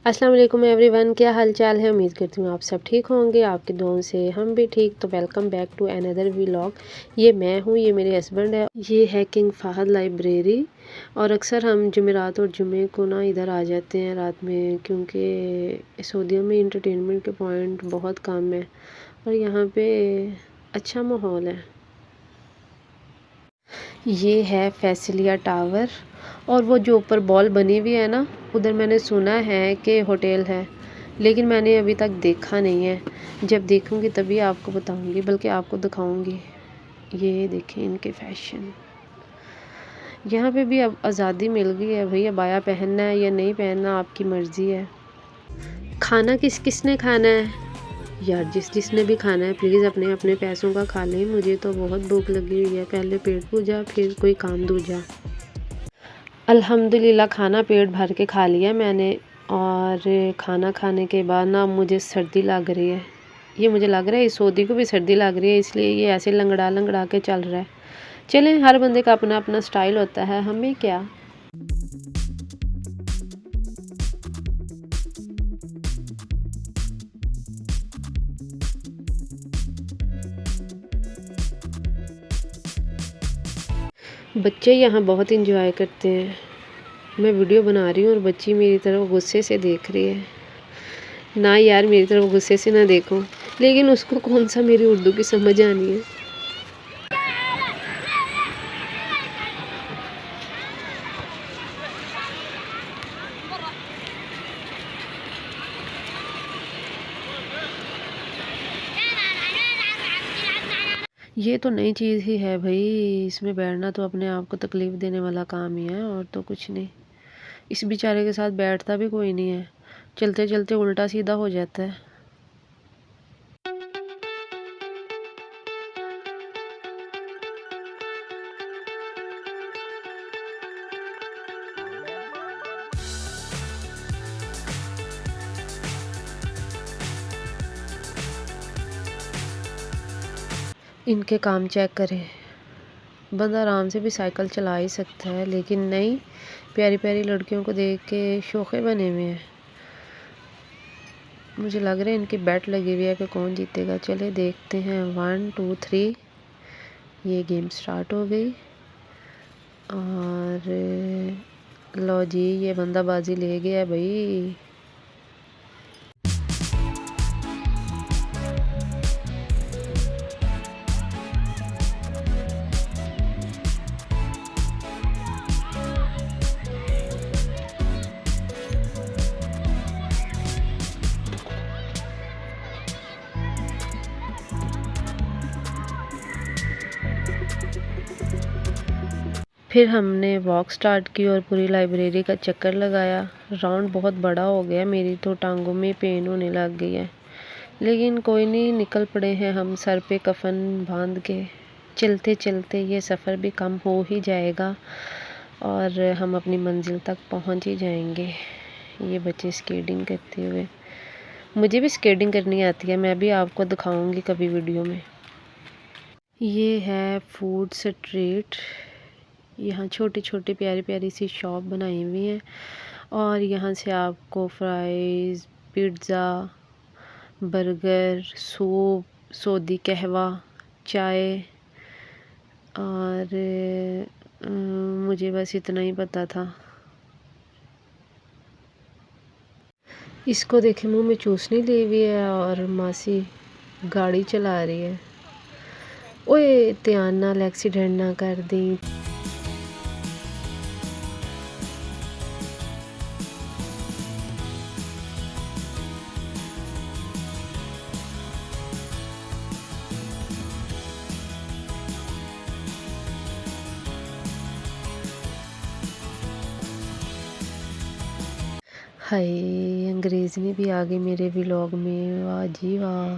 अस्सलाम वालेकुम एवरीवन, क्या हाल चाल है। उम्मीद करती हूँ आप सब ठीक होंगे। आपकी दुआओं से हम भी ठीक। तो welcome back to another vlog. ये मैं हूँ, ये मेरे हस्बैंड है। ये है किंग फहद लाइब्रेरी। और अक्सर हम जुमेरात और जुमे को ना इधर आ जाते हैं रात में, क्योंकि सऊदीया में इंटरटेनमेंट के पॉइंट बहुत कम है और यहाँ पे अच्छा माहौल है। ये है फैसिलिया टावर। और वो जो ऊपर बॉल बनी हुई है ना, उधर मैंने सुना है कि होटल है, लेकिन मैंने अभी तक देखा नहीं है। जब देखूंगी तभी आपको बताऊंगी, बल्कि आपको दिखाऊंगी। ये देखें इनके फैशन। यहाँ पे भी अब आज़ादी मिल गई है भैया, बाया पहनना है या नहीं पहनना आपकी मर्ज़ी है। खाना किस किसने खाना है यार? जिसने भी खाना है प्लीज़ अपने अपने पैसों का खा लें। मुझे तो बहुत भूख लगी हुई है, पहले पेट पूजा फिर कोई काम दूजा। अल्हम्दुलिल्लाह खाना पेट भर के खा लिया मैंने। और खाना खाने के बाद ना मुझे सर्दी लग रही है। ये मुझे लग रहा है इस सऊदी को भी सर्दी लग रही है, इसलिए ये ऐसे लंगड़ा लंगड़ा के चल रहा है। चलें, हर बंदे का अपना अपना स्टाइल होता है, हमें क्या। बच्चे यहाँ बहुत इंजॉय करते हैं। मैं वीडियो बना रही हूँ और बच्ची मेरी तरफ गुस्से से देख रही है। ना यार, मेरी तरफ गुस्से से ना देखो, लेकिन उसको कौन सा मेरी उर्दू की समझ आनी है। ये तो नई चीज़ ही है भाई, इसमें बैठना तो अपने आप को तकलीफ़ देने वाला काम ही है और तो कुछ नहीं। इस बेचारे के साथ बैठता भी कोई नहीं है, चलते चलते उल्टा सीधा हो जाता है। इनके काम चेक करें। बंदा आराम से भी साइकिल चला ही सकता है, लेकिन नहीं, प्यारी प्यारी लड़कियों को देख के शोखे बने हुए हैं। मुझे लग रहा है इनकी बैट लगी हुई है कि कौन जीतेगा। चले देखते हैं। 1 2 3, ये गेम स्टार्ट हो गई। और लो जी, ये बंदा बाजी ले गया भाई। फिर हमने वॉक स्टार्ट की और पूरी लाइब्रेरी का चक्कर लगाया। राउंड बहुत बड़ा हो गया, मेरी तो टांगों में पेन होने लग गई है, लेकिन कोई नहीं, निकल पड़े हैं हम सर पे कफन बांध के। चलते चलते ये सफ़र भी कम हो ही जाएगा और हम अपनी मंजिल तक पहुंच ही जाएंगे। ये बच्चे स्केटिंग करते हुए, मुझे भी स्केटिंग करनी आती है, मैं भी आपको दिखाऊंगी कभी वीडियो में। ये है फूड स्ट्रीट। यहाँ छोटी छोटी प्यारी प्यारी सी शॉप बनाई हुई हैं और यहाँ से आपको fries, pizza, burger, soup, Saudi कहवा, चाय और मुझे बस इतना ही पता था। इसको देखे मुंह में चूसनी ली हुई है और मासी गाड़ी चला रही है। ओए ध्यान नाल एक्सीडेंट ना कर दी। हाय, अंग्रेज़ी भी आ गई मेरे व्लॉग में, वाह जी वाह।